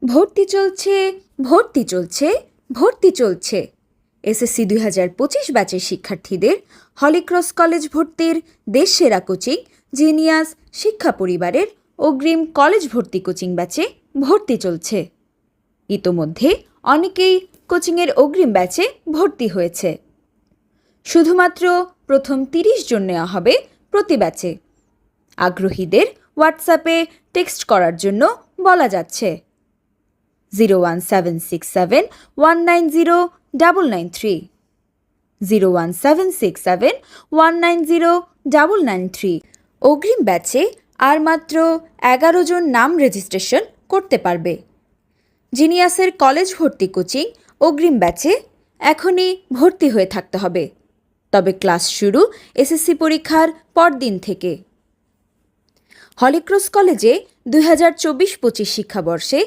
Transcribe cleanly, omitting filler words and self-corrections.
ভর্তি চলছে, ভর্তি চলছে, ভর্তি চলছে। এসএসসি ২০২৫ ব্যাচের শিক্ষার্থীদের হলিক্রস কলেজ ভর্তির দেশসেরা কোচিং জিনিয়াস শিক্ষা পরিবারের অগ্রিম কলেজ ভর্তি কোচিং ব্যাচে ভর্তি চলছে। ইতোমধ্যে অনেকেই কোচিংয়ের অগ্রিম ব্যাচে ভর্তি হয়েছে। শুধুমাত্র প্রথম ৩০ জন নেওয়া হবে প্রতি ব্যাচে। আগ্রহীদের হোয়াটসঅ্যাপে টেক্সট করার জন্য বলা যাচ্ছে 01767190993, 01767190993। অগ্রিম ব্যাচে আর মাত্র ১১ জন নাম রেজিস্ট্রেশন করতে পারবে। জিনিয়াসের কলেজ ভর্তি কোচিং অগ্রিম ব্যাচে এখনই ভর্তি হয়ে থাকতে হবে, তবে ক্লাস শুরু এসএসসি পরীক্ষার পরদিন থেকে। হলিক্রস কলেজে ২০২৪-২৫ শিক্ষাবর্ষে